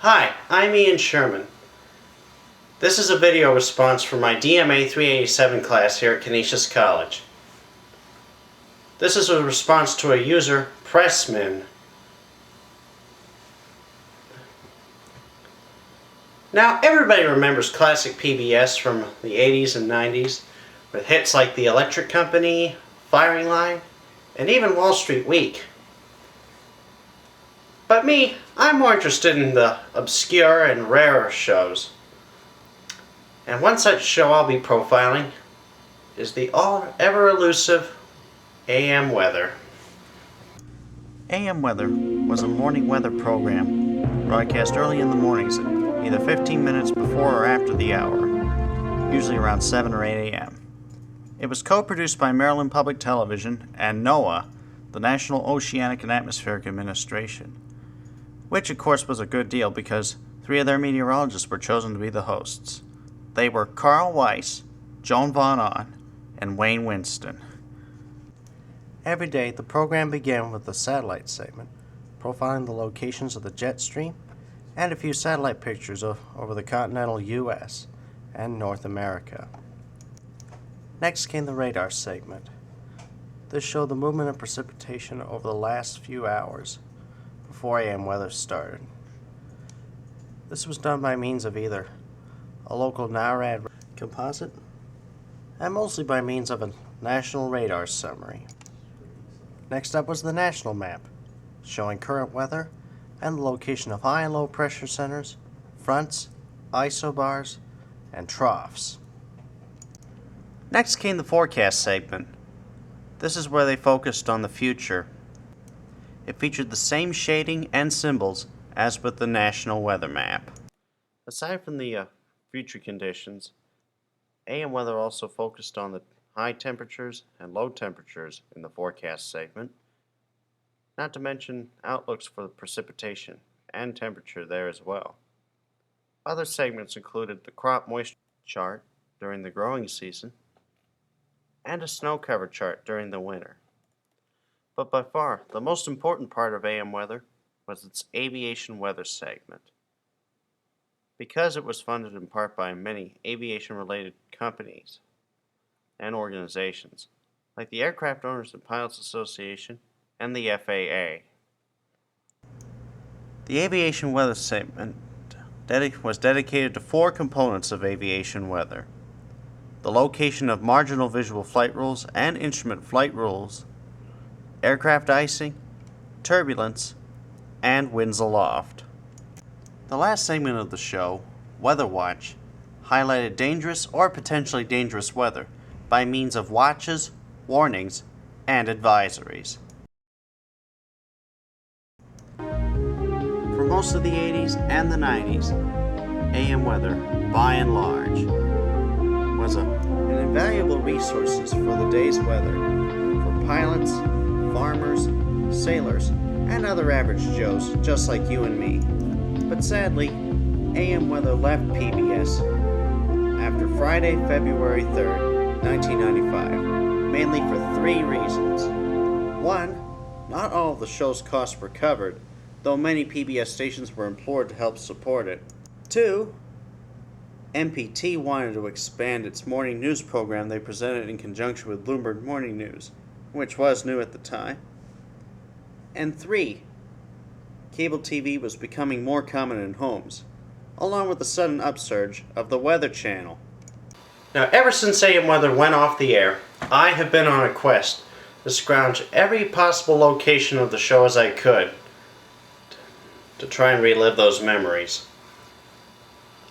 Hi, I'm Ian Sherman. This is a video response for my DMA 387 class here at Canisius College. This is a response to a user, pressmin. Now, everybody remembers classic PBS from the 80s and 90s with hits like The Electric Company, Firing Line, and even Wall Street Week. But me, I'm more interested in the obscure and rarer shows. And one such show I'll be profiling is the ever-elusive AM Weather. AM Weather was a morning weather program broadcast early in the mornings, either 15 minutes before or after the hour, usually around 7 or 8 a.m. It was co-produced by Maryland Public Television and NOAA, the National Oceanic and Atmospheric Administration, which of course was a good deal because 3 of their meteorologists were chosen to be the hosts. They were Carl Weiss, Joan Von Ahn, and Wayne Winston. Every day, the program began with a satellite segment, profiling the locations of the jet stream and a few satellite pictures over the continental U.S. and North America. Next came the radar segment. This showed the movement of precipitation over the last few hours before AM weather started. This was done by means of either a local NOAA composite and mostly by means of a national radar summary. Next up was the national map, showing current weather and the location of high and low pressure centers, fronts, isobars, and troughs. Next came the forecast segment. This is where they focused on the future. It featured the same shading and symbols as with the national weather map. Aside from the future conditions, AM weather also focused on the high temperatures and low temperatures in the forecast segment, not to mention outlooks for the precipitation and temperature there as well. Other segments included the crop moisture chart during the growing season and a snow cover chart during the winter. But by far, the most important part of AM weather was its aviation weather segment. Because it was funded in part by many aviation-related companies and organizations, like the Aircraft Owners and Pilots Association and the FAA. The aviation weather segment was dedicated to 4 components of aviation weather: the location of marginal visual flight rules and instrument flight rules, aircraft icing, turbulence, and winds aloft. The last segment of the show, Weather Watch, highlighted dangerous or potentially dangerous weather by means of watches, warnings, and advisories. For most of the 80s and the 90s, AM weather, by and large, was an invaluable resource for the day's weather for pilots, farmers, sailors, and other average Joes just like you and me. But sadly, AM weather left PBS after Friday, February 3rd, 1995, mainly for 3 reasons. 1, not all of the show's costs were covered, though many PBS stations were implored to help support it. 2, MPT wanted to expand its morning news program they presented in conjunction with Bloomberg Morning News, which was new at the time. And 3, cable TV was becoming more common in homes, along with the sudden upsurge of the Weather Channel. Now, ever since AM weather went off the air, I have been on a quest to scrounge every possible location of the show as I could to try and relive those memories.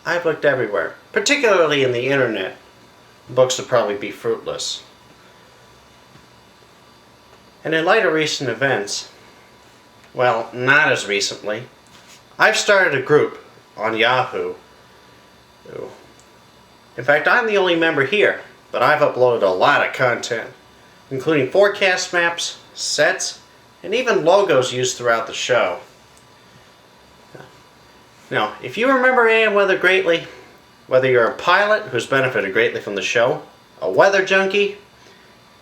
I've looked everywhere, particularly in the internet. Books would probably be fruitless. And in light of recent events, well, not as recently, I've started a group on Yahoo. In fact, I'm the only member here, but I've uploaded a lot of content, including forecast maps, sets, and even logos used throughout the show. Now, if you remember AM weather greatly, whether you're a pilot who's benefited greatly from the show, a weather junkie,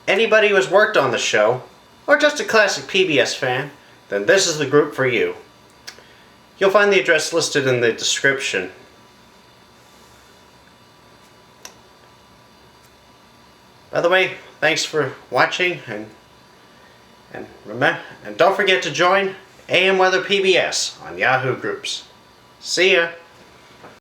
anybody who has worked on the show, or just a classic PBS fan, then this is the group for you. You'll find the address listed in the description. By the way, thanks for watching, and don't forget to join AM Weather PBS on Yahoo Groups. See ya!